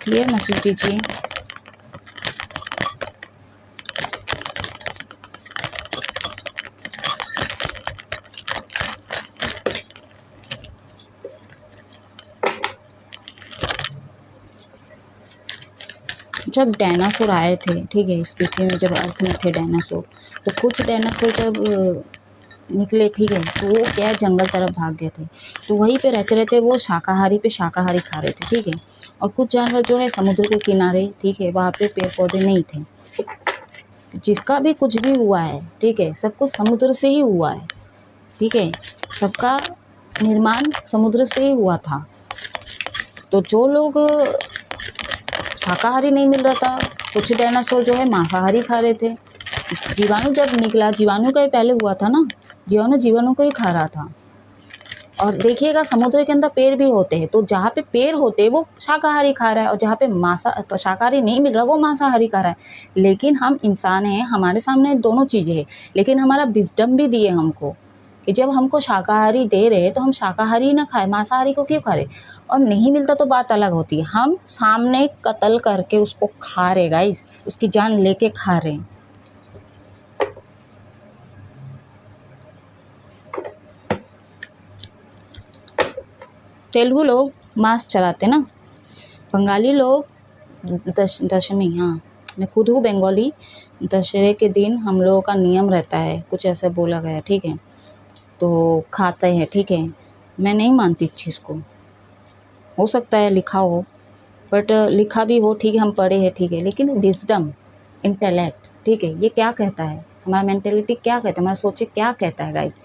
Speaker 1: क्लियर मैसेज दीजिए। जब डायनासोर आए थे, ठीक है, इस पृथ्वी में जब अर्थ में थे डायनासोर, तो कुछ डायनासोर जब निकले, ठीक है, तो वो क्या जंगल तरफ भाग गए थे। तो वहीं पे रहते रहते वो शाकाहारी पे शाकाहारी खा रहे थे, ठीक है। और कुछ जानवर जो है समुद्र के किनारे, ठीक है, वहाँ पे पेड़ पौधे नहीं थे। जिसका भी कुछ भी हुआ है, ठीक है, सब कुछ समुद्र से ही हुआ है, ठीक है। सबका निर्माण समुद्र से ही हुआ था। तो जो लोग शाकाहारी नहीं मिल रहा था, कुछ डायनासोर जो है मांसाहारी खा रहे थे। जीवाणु जब निकला, जीवाणु का ही पहले हुआ था ना, जीवाणु को ही खा रहा था। और देखिएगा समुद्र के अंदर पेड़ भी होते हैं, तो जहाँ पे पेड़ होते हैं वो शाकाहारी खा रहा है, और जहाँ पे शाकाहारी नहीं मिल रहा वो मांसाहारी खा रहा है। लेकिन हम इंसान हैं, हमारे सामने दोनों चीज़ें हैं, लेकिन हमारा विजडम भी दिए हमको कि जब हमको शाकाहारी दे रहे तो हम शाकाहारी ना खाए, मांसाहारी को क्यों खा रहे। और नहीं मिलता तो बात अलग होती है, हम सामने कत्ल करके उसको खा रहे गाइस, उसकी जान लेके खा रहे। तेलुगु लोग मांस चलाते ना, बंगाली लोग दशमी, हाँ मैं खुद हूँ बंगाली। दशहरे के दिन हम लोगों का नियम रहता है, कुछ ऐसे बोला गया, ठीक है, तो खाते हैं, ठीक है। मैं नहीं मानती इस चीज़ को, हो सकता है लिखा हो, बट लिखा भी हो, ठीक है, हम पढ़े हैं, ठीक है, लेकिन विजडम, इंटेलेक्ट, ठीक है, ये क्या कहता है हमारा मेंटेलिटी क्या कहता है, हमारा सोचे क्या कहता है गाइस।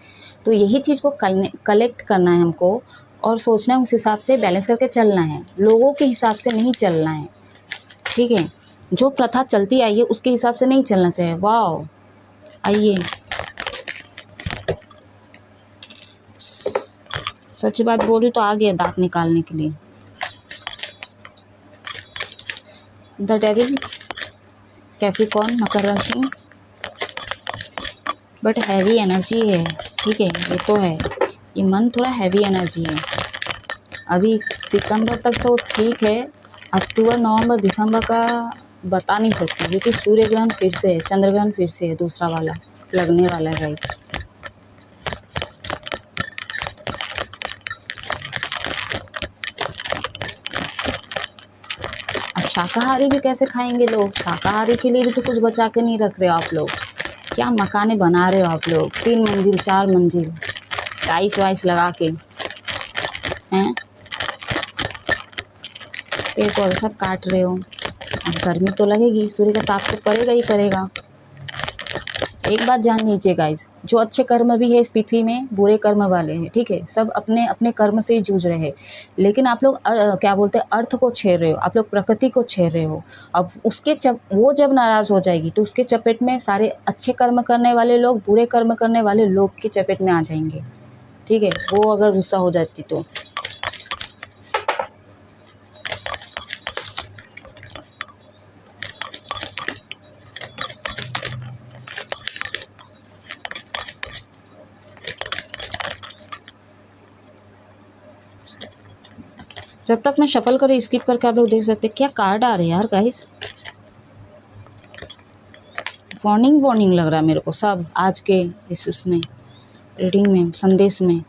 Speaker 1: तो यही चीज़ को कलेक्ट करना है हमको और सोचना है, उस हिसाब से बैलेंस करके चलना है, लोगों के हिसाब से नहीं चलना है, ठीक है। जो प्रथा चलती आई है उसके हिसाब से नहीं चलना चाहिए। वाओ, आइए, सच बात बोल रही तो आ गया दांत निकालने के लिए। द डेविल, कैप्रिकॉर्न, मकर राशि, बट हैवी एनर्जी है, ठीक है, ये तो है, ये मन थोड़ा हैवी एनर्जी है। अभी सितंबर तक तो ठीक है, अक्टूबर नवंबर दिसंबर का बता नहीं सकती, क्योंकि सूर्य ग्रहण फिर से है, चंद्र ग्रहण फिर से है, दूसरा वाला लगने वाला है गाइस। अब शाकाहारी भी कैसे खाएंगे लोग, शाकाहारी के लिए भी तो कुछ बचा के नहीं रख रहे हो आप लोग। क्या मकाने बना रहे हो आप लोग, 3 मंजिल 4 मंजिल टाइल्स वाइस लगा के हैं, पेड़ पौधे सब काट रहे हो। अब गर्मी तो लगेगी, सूर्य का ताप तो पड़ेगा ही पड़ेगा। एक बात जान लीजिए गाइस, जो अच्छे कर्म भी है इस पृथ्वी में, बुरे कर्म वाले हैं, ठीक है, सब अपने अपने कर्म से ही जूझ रहे हैं। लेकिन आप लोग क्या बोलते हैं, अर्थ को छेड़ रहे हो, आप लोग प्रकृति को छेड़ रहे हो। अब उसके वो जब नाराज़ हो जाएगी तो उसके चपेट में सारे अच्छे कर्म करने वाले लोग बुरे कर्म करने वाले लोग की चपेट में आ जाएंगे, ठीक है, वो अगर गुस्सा हो जाती तो। जब तक मैं शफल करे स्किप करके आप लोग देख सकते हैं क्या कार्ड आ रहे हैं यार गाइस। वार्निंग लग रहा है मेरे को सब आज के इसमें रीडिंग में, संदेश में।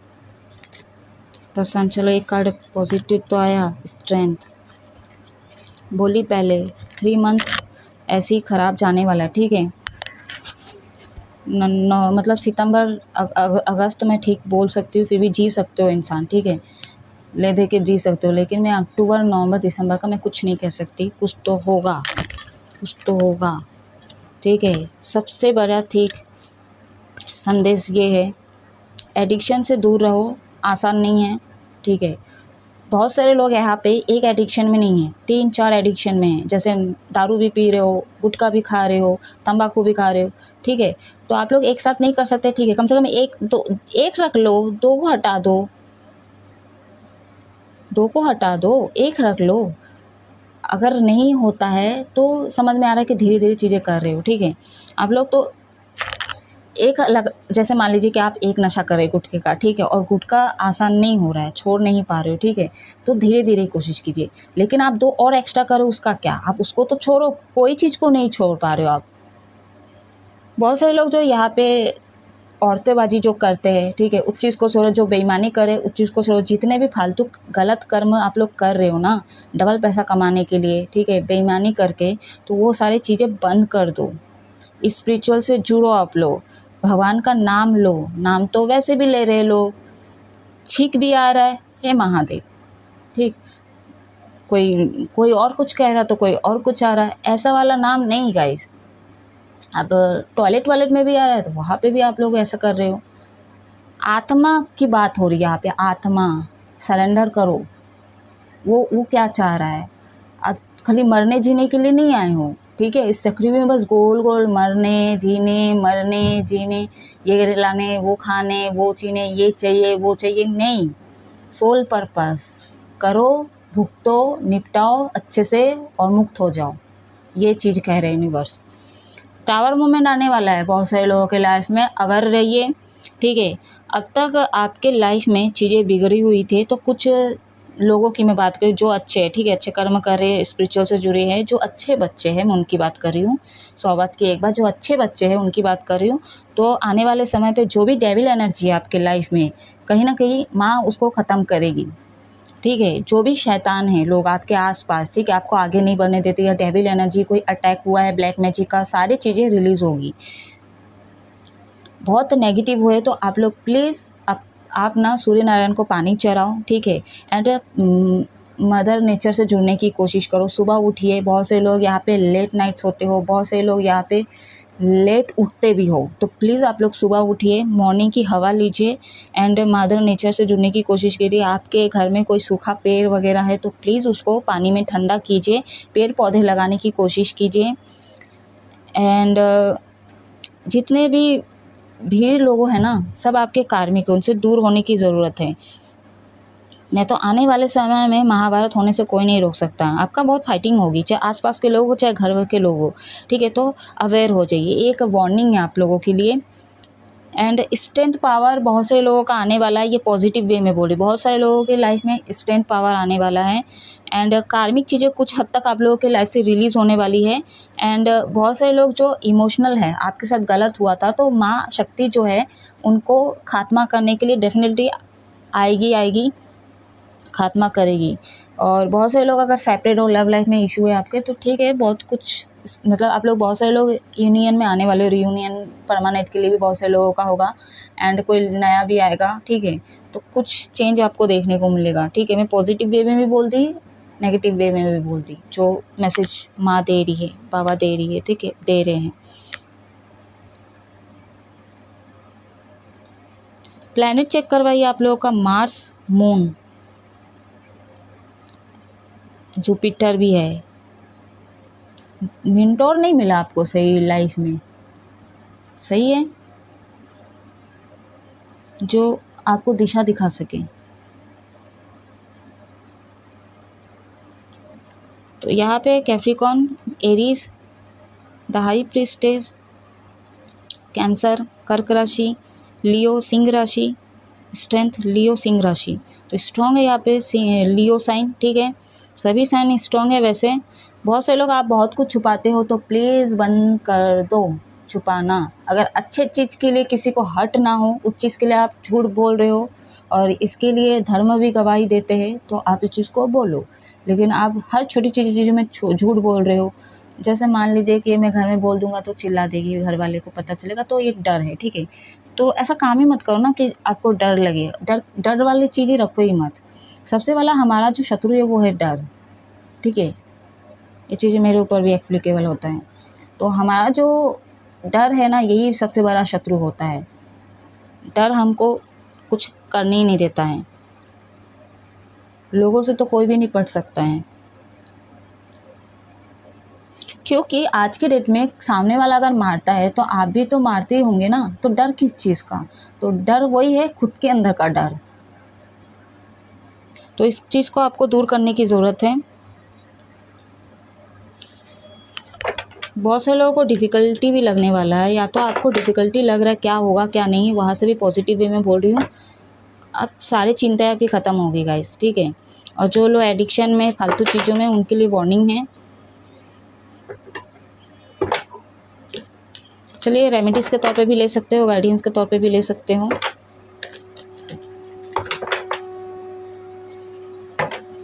Speaker 1: तो चलो एक कार्ड पॉजिटिव तो आया, स्ट्रेंथ। बोली पहले 3 मंथ ऐसे ही खराब जाने वाला है, ठीक है। मतलब सितंबर अगस्त में ठीक बोल सकती हूँ, फिर भी जी सकते हो इंसान, ठीक है, ले दे के जी सकते हो। लेकिन मैं अक्टूबर नवंबर दिसंबर का मैं कुछ नहीं कह सकती, कुछ तो होगा, कुछ तो होगा, ठीक है। सबसे बड़ा ठीक संदेश ये है, एडिक्शन से दूर रहो, आसान नहीं है, ठीक है। बहुत सारे लोग यहाँ पे एक एडिक्शन में नहीं है, 3-4 एडिक्शन में है। जैसे दारू भी पी रहे हो, गुटखा भी खा रहे हो, तंबाकू भी खा रहे हो, ठीक है। तो आप लोग एक साथ नहीं कर सकते, ठीक है, कम से कम एक रख लो, 2 को हटा दो, 2 को हटा दो, 1 रख लो। अगर नहीं होता है तो समझ में आ रहा है कि धीरे धीरे चीज़ें कर रहे हो, ठीक है। आप लोग तो एक अलग, जैसे मान लीजिए कि आप एक नशा कर रहे गुटखे का, ठीक है, और गुटखा आसान नहीं हो रहा है, छोड़ नहीं पा रहे हो, ठीक है, तो धीरे धीरे कोशिश कीजिए। लेकिन आप 2 और एक्स्ट्रा करो, उसका क्या, आप उसको तो छोड़ो, कोई चीज़ को नहीं छोड़ पा रहे हो आप। बहुत सारे लोग जो यहाँ पे औरतेबाजी जो करते हैं, ठीक है, उस चीज़ को छोड़ो, जो बेईमानी करे उस चीज़ को छोड़ो। जितने भी फालतू गलत कर्म आप लोग कर रहे हो ना डबल पैसा कमाने के लिए, ठीक है, बेईमानी करके, तो वो सारी चीज़ें बंद कर दो। स्पिरिचुअल से जुड़ो आप लोग, भगवान का नाम लो, नाम तो वैसे भी ले रहे लोग, छींक भी आ रहा है, हे महादेव, ठीक, कोई और कुछ कह रहा तो कोई और कुछ आ रहा है, ऐसा वाला नाम नहीं गाइस। अब टॉयलेट में भी आ रहा है तो वहाँ पे भी आप लोग ऐसा कर रहे हो। आत्मा की बात हो रही है यहाँ पे, आत्मा सरेंडर करो। वो क्या चाह रहा है, आप खाली मरने जीने के लिए नहीं आए हो, ठीक है। इस चक्री में बस गोल गोल मरने जीने, ये लाने, वो खाने, वो चीने, ये चाहिए वो चाहिए, नहीं। सोल पर्पस करो, भुगतो, निपटाओ अच्छे से और मुक्त हो जाओ, ये चीज़ कह रहे यूनिवर्स। टावर मोमेंट आने वाला है बहुत सारे लोगों के लाइफ में, अगर रहिए, ठीक है। अब तक आपके लाइफ में चीज़ें बिगड़ी हुई थी, तो कुछ लोगों की मैं बात करूँ जो अच्छे हैं, ठीक है, अच्छे कर्म कर रहे हैं, स्पिरिचुअल से जुड़े हैं, जो अच्छे बच्चे हैं, मैं उनकी बात कर रही हूँ। 100 बात की एक बात, जो अच्छे बच्चे हैं उनकी बात कर रही हूँ। तो आने वाले समय पे जो भी डेविल एनर्जी है आपके लाइफ में, कहीं ना कहीं माँ उसको ख़त्म करेगी, ठीक है। जो भी शैतान है लोग आपके आसपास, ठीक है, आपको आगे नहीं बढ़ने देते, या डेविल एनर्जी कोई अटैक हुआ है, ब्लैक मैजिक का, सारी चीज़ें रिलीज़ होगी। बहुत नेगेटिव हुए तो आप लोग प्लीज़ आप ना सूर्य नारायण को पानी चढ़ाओ, ठीक है, एंड मदर नेचर से जुड़ने की कोशिश करो। सुबह उठिए, बहुत से लोग यहाँ पे लेट नाइट सोते हो, बहुत से लोग यहाँ पे लेट उठते भी हो तो प्लीज़ आप लोग सुबह उठिए, मॉर्निंग की हवा लीजिए एंड मदर नेचर से जुड़ने की कोशिश कीजिए। आपके घर में कोई सूखा पेड़ वगैरह है तो प्लीज़ उसको पानी में ठंडा कीजिए, पेड़ पौधे लगाने की कोशिश कीजिए। एंड जितने भी भीड़ लोग हैं ना, सब आपके कार्मिक, उनसे दूर होने की ज़रूरत है। नहीं तो आने वाले समय में महाभारत होने से कोई नहीं रोक सकता। आपका बहुत फाइटिंग होगी, चाहे आसपास के लोग हो चाहे घर के लोग हो, ठीक है। तो अवेयर हो जाइए, एक वार्निंग है आप लोगों के लिए। एंड स्ट्रेंथ पावर बहुत से लोगों का आने वाला है, ये पॉजिटिव वे में बोले, बहुत सारे लोगों के लाइफ में स्ट्रेंथ पावर आने वाला है। एंड कार्मिक चीज़ें कुछ हद तक आप लोगों के लाइफ से रिलीज़ होने वाली है। एंड बहुत सारे लोग जो इमोशनल है, आपके साथ गलत हुआ था, तो माँ शक्ति जो है उनको खात्मा करने के लिए डेफिनेटली आएगी, खात्मा करेगी। और बहुत सारे लोग अगर सेपरेट हो, लव लाइफ में इशू है आपके, तो ठीक है, बहुत कुछ मतलब आप लोग बहुत सारे लोग यूनियन में आने वाले, रियूनियन परमानेंट के लिए भी बहुत सारे लोगों का होगा। एंड कोई नया भी आएगा, ठीक है। तो कुछ चेंज आपको देखने को मिलेगा, ठीक है। मैं पॉजिटिव वे में भी बोल दी, नेगेटिव वे में भी बोल दी, जो मैसेज माँ दे रही है, बाबा दे रही है, ठीक है, दे रहे हैं। प्लैनेट चेक करवाइए आप लोगों का, मार्स, मून, जुपिटर भी है। मेंटोर नहीं मिला आपको सही लाइफ में, सही है, जो आपको दिशा दिखा सके। तो यहाँ पे Capricorn, Aries, the high priestess, cancer, कर्क राशि, लियो सिंह राशि, स्ट्रेंथ लियो सिंह राशि, तो स्ट्रॉन्ग है यहाँ पे लियो साइन, ठीक है। सभी साइन स्ट्रॉन्ग है। वैसे बहुत से लोग, आप बहुत कुछ छुपाते हो तो प्लीज़ बंद कर दो छुपाना। अगर अच्छे चीज़ के लिए किसी को हर्ट ना हो, उस चीज़ के लिए आप झूठ बोल रहे हो और इसके लिए धर्म भी गवाही देते हैं, तो आप इस चीज़ को बोलो। लेकिन आप हर छोटी चीज़ में झूठ बोल रहे हो। जैसे मान लीजिए कि मैं घर में बोल दूंगा तो चिल्ला देगी, घर वाले को पता चलेगा, तो एक डर है, ठीक है। तो ऐसा काम ही मत करो ना कि आपको डर लगे। डर वाली चीज़ें रखो ही मत। सबसे वाला हमारा जो शत्रु है वो है डर, ठीक है। ये चीज़ें मेरे ऊपर भी एप्लीकेबल होता है। तो हमारा जो डर है ना, यही सबसे बड़ा शत्रु होता है। डर हमको कुछ करने ही नहीं देता है। लोगों से तो कोई भी नहीं पढ़ सकता है, क्योंकि आज के डेट में सामने वाला अगर मारता है तो आप भी तो मारते ही होंगे ना। तो डर किस चीज़ का? तो डर वही है, खुद के अंदर का डर। तो इस चीज़ को आपको दूर करने की ज़रूरत है। बहुत से लोगों को डिफ़िकल्टी भी लगने वाला है, या तो आपको डिफ़िकल्टी लग रहा है क्या होगा क्या नहीं, वहाँ से भी पॉजिटिव वे में बोल रही हूँ। अब सारी चिंताएं आपकी ख़त्म होगी गाइस, ठीक है। और जो लोग एडिक्शन में, फालतू चीज़ों में, उनके लिए वार्निंग है। चलिए, रेमेडीज़ के तौर पे भी ले सकते हो, गार्डियंस के तौर पे भी ले सकते हो।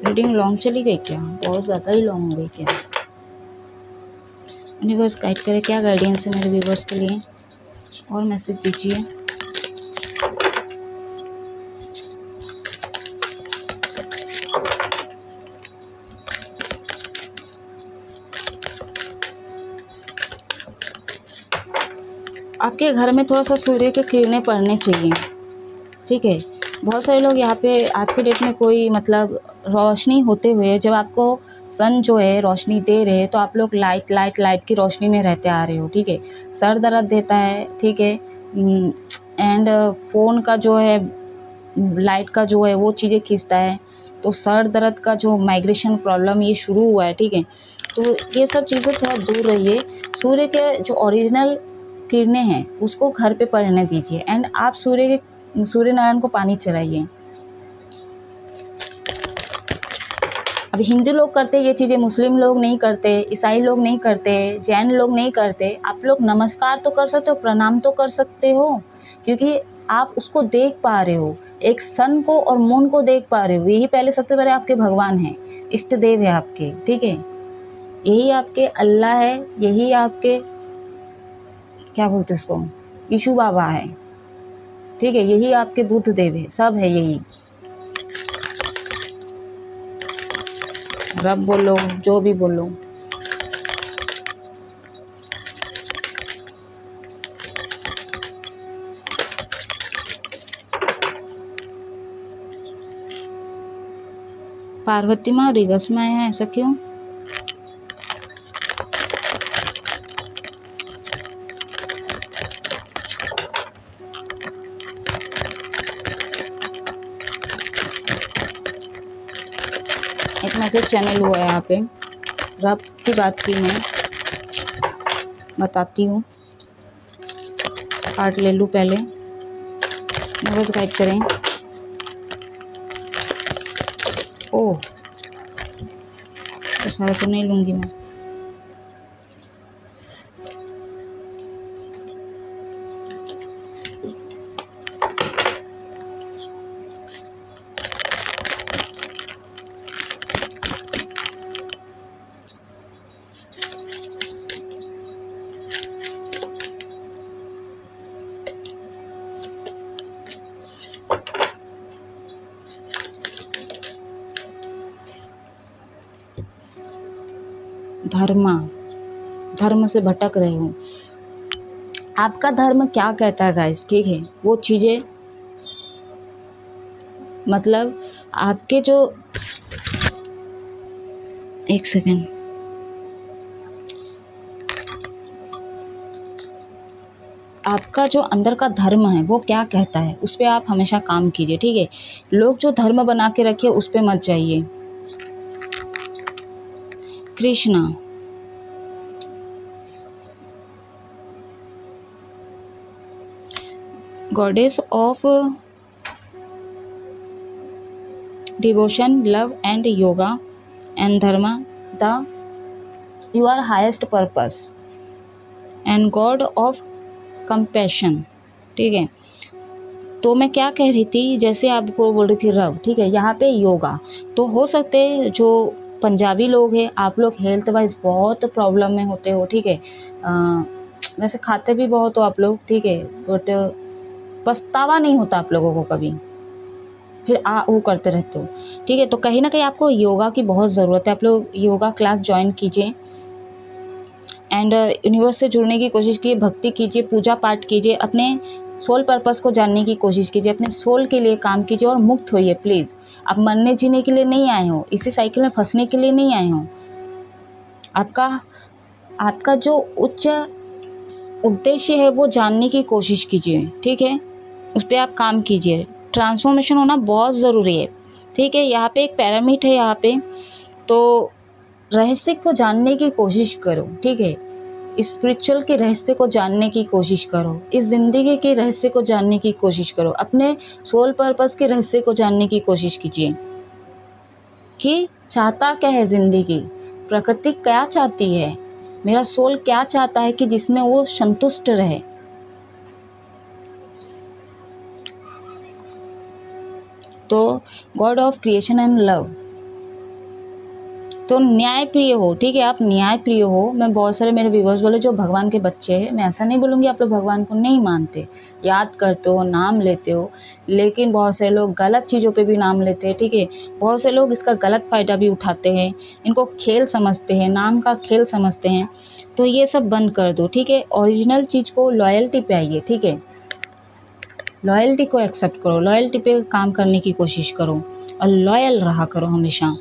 Speaker 1: रीडिंग लॉन्ग चली गई क्या? बहुत ज़्यादा ही लॉन्ग हो गई क्या? यूनिवर्स गाइड करे क्या गाइडेंस है मेरे व्यूवर्स के लिए, और मैसेज दीजिए। आपके घर में थोड़ा सा सूर्य के किरणें पड़ने चाहिए, ठीक है। बहुत सारे लोग यहाँ पे आज के डेट में कोई मतलब रोशनी होते हुए, जब आपको सन जो है रोशनी दे रहे हैं, तो आप लोग लाइट की रोशनी में रहते आ रहे हो, ठीक है। सर दर्द देता है, ठीक है। एंड फ़ोन का जो है, लाइट का जो है, वो चीज़ें खींचता है। तो सर दर्द का जो माइग्रेशन प्रॉब्लम ये शुरू हुआ है, ठीक है। तो ये सब चीज़ें थोड़ा दूर रहिए। सूर्य के जो ओरिजिनल किरणें हैं उसको घर पे पड़ने दीजिए। एंड आप सूर्य नारायण को पानी चढ़ाइए। अब हिंदू लोग करते ये चीज़ें, मुस्लिम लोग नहीं करते, ईसाई लोग नहीं करते, जैन लोग नहीं करते। आप लोग नमस्कार तो कर सकते हो, प्रणाम तो कर सकते हो, क्योंकि आप उसको देख पा रहे हो, एक सन को और मून को देख पा रहे हो। यही पहले सबसे बड़े आपके भगवान हैं, इष्ट देव है आपके, ठीक है। यही आपके अल्लाह है, यही आपके क्या बोलते उसको, यीशु बाबा है, ठीक है। यही आपके बुद्ध देव है, सब है यही। रब बोलो, जो भी बोलो। पार्वती माँ रिवर्स में आए हैं, ऐसा क्यों? एक मैसेज चैनल हुआ है यहाँ पे, रब की बात की मैं बताती हूँ। कार्ड ले लूँ पहले, बस गाइड करें। ओह, तो सारा तो नहीं लूँगी मैं। धर्म से भटक रहे हो। आपका धर्म क्या कहता है गाइस, ठीक है, वो चीज़ें मतलब आपके जो, एक सेकेंड, आपका जो अंदर का धर्म है वो क्या कहता है उस पर आप हमेशा काम कीजिए, ठीक है। लोग जो धर्म बना के रखे उस पर मत जाइए। Krishna, goddess of devotion, love and yoga and dharma, the you are highest purpose and god of compassion, ठीक है। तो मैं क्या कह रही थी, जैसे आपको बोल रही थी रव, ठीक है, यहाँ पे योगा तो हो सकते हैं। जो पंजाबी लोग हैं, आप लोग हेल्थ वाइज बहुत प्रॉब्लम में होते हो, ठीक है। वैसे खाते भी बहुत हो आप लोग, ठीक है, बट पछतावा नहीं होता आप लोगों को कभी, फिर वो करते रहते हो, ठीक है। तो कहीं ना कहीं आपको योगा की बहुत ज़रूरत है। आप लोग योगा क्लास ज्वाइन कीजिए एंड यूनिवर्स से जुड़ने की कोशिश कीजिए, भक्ति कीजिए, पूजा पाठ कीजिए, अपने सोल पर्पस को जानने की कोशिश कीजिए, अपने सोल के लिए काम कीजिए और मुक्त होइए प्लीज़। आप मरने जीने के लिए नहीं आए हो, इसी साइकिल में फंसने के लिए नहीं आए हो। आपका जो उच्च उद्देश्य है वो जानने की कोशिश कीजिए, ठीक है, उस पर आप काम कीजिए। ट्रांसफॉर्मेशन होना बहुत ज़रूरी है, ठीक है। यहाँ पे एक पैरामिड है, यहाँ पे तो रहस्य को जानने की कोशिश करो, ठीक है। स्पिरिचुअल के रहस्य को जानने की कोशिश करो, इस ज़िंदगी के रहस्य को जानने की कोशिश करो, अपने सोल पर्पस के रहस्य को जानने की कोशिश कीजिए कि चाहता क्या है ज़िंदगी, प्रकृति क्या चाहती है, मेरा सोल क्या चाहता है कि जिसमें वो संतुष्ट रहे। तो God of creation and love, तो न्याय प्रिय हो, ठीक है, आप न्याय प्रिय हो। मैं बहुत सारे मेरे व्यूवर्स बोले जो भगवान के बच्चे हैं, मैं ऐसा नहीं बोलूँगी आप लोग भगवान को नहीं मानते, याद करते हो, नाम लेते हो, लेकिन बहुत से लोग गलत चीज़ों पे भी नाम लेते हैं, ठीक है। बहुत से लोग इसका गलत फ़ायदा भी उठाते हैं, इनको खेल समझते हैं, नाम का खेल समझते हैं। तो ये सब बंद कर दो, ठीक है। ओरिजिनल चीज़ को, लॉयल्टी पे आइए, ठीक है। लॉयल्टी को एक्सेप्ट करो, लॉयल्टी पे काम करने की कोशिश करो और लॉयल रहा करो हमेशा।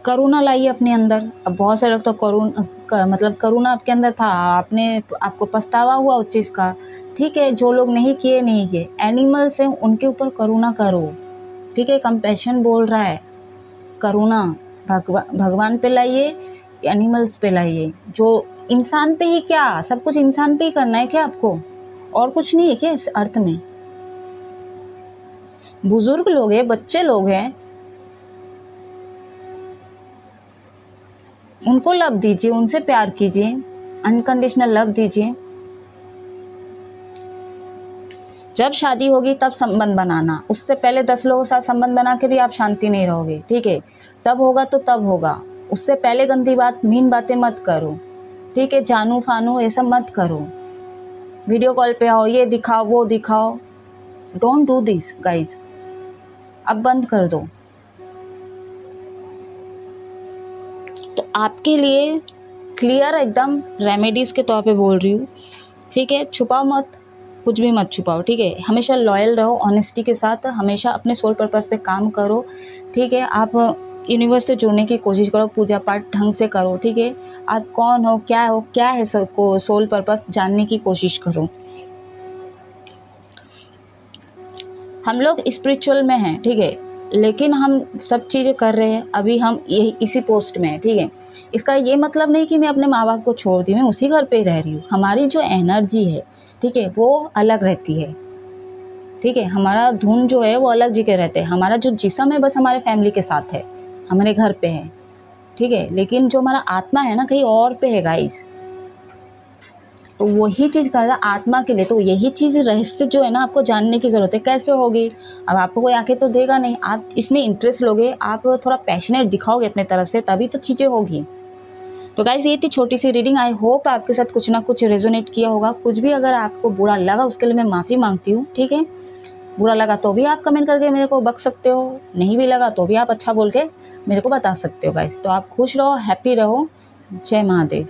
Speaker 1: करुणा लाइए अपने अंदर। अब बहुत सारे लोग तो करुणा आपके अंदर था, आपको पछतावा हुआ उस चीज़ का, ठीक है। जो लोग नहीं किए, एनिमल्स हैं उनके ऊपर करुणा करो, ठीक है। कंपैशन बोल रहा है, करुणा भगवान पे लाइए, एनिमल्स पे लाइए। जो इंसान पे ही क्या, सब कुछ इंसान पे ही करना है क्या आपको, और कुछ नहीं है क्या इस अर्थ में? बुजुर्ग लोग हैं, बच्चे लोग हैं, उनको लव दीजिए, उनसे प्यार कीजिए, अनकंडीशनल लव दीजिए। जब शादी होगी तब संबंध बनाना, उससे पहले 10 लोगों के साथ संबंध बना के भी आप शांति नहीं रहोगे, ठीक है। तब होगा तो तब होगा, उससे पहले गंदी बात, मीन बातें मत करो, ठीक है। जानू फानू ये सब मत करो, वीडियो कॉल पे आओ, ये दिखाओ वो दिखाओ, डोंट डू दिस गाइज, अब बंद कर दो। तो आपके लिए क्लियर एकदम रेमेडीज के तौर पे बोल रही हूँ, ठीक है। छुपाओ मत, कुछ भी मत छुपाओ, ठीक है। हमेशा लॉयल रहो, ऑनेस्टी के साथ हमेशा अपने सोल पर्पस पे काम करो, ठीक है। आप यूनिवर्स से जुड़ने की कोशिश करो, पूजा पाठ ढंग से करो, ठीक है। आप कौन हो, क्या है सबको सोल पर्पस जानने की कोशिश करो। हम लोग स्पिरिचुअल में हैं, ठीक है, लेकिन हम सब चीज़ें कर रहे हैं, अभी हम यही इसी पोस्ट में हैं, ठीक है। इसका ये मतलब नहीं कि मैं अपने माँ बाप को छोड़ दी, मैं उसी घर पे रह रही हूँ। हमारी जो एनर्जी है, ठीक है, वो अलग रहती है, ठीक है। हमारा धुन जो है वो अलग जगह रहते हैं, हमारा जो जिस्म है बस हमारे फैमिली के साथ है, हमारे घर पे है, ठीक है। लेकिन जो हमारा आत्मा है ना, कहीं और पे है गाइस। तो वही चीज़ कर रहा आत्मा के लिए, तो यही चीज़ रहस्य जो है ना आपको जानने की ज़रूरत है। कैसे होगी? अब आपको कोई आके तो देगा नहीं, आप इसमें इंटरेस्ट लोगे, आप थोड़ा पैशनेट दिखाओगे अपने तरफ से, तभी तो चीज़ें होगी। तो गाइस ये थी छोटी सी रीडिंग, आई होप आपके साथ कुछ ना कुछ रेजोनेट किया होगा। कुछ भी अगर आपको बुरा लगा उसके लिए मैं माफ़ी मांगती हूँ, ठीक है। बुरा लगा तो भी आप कमेंट करके मेरे को बक सकते हो, नहीं भी लगा तो भी आप अच्छा बोल के मेरे को बता सकते हो गाइस। तो आप खुश रहो, हैप्पी रहो। जय महादेव।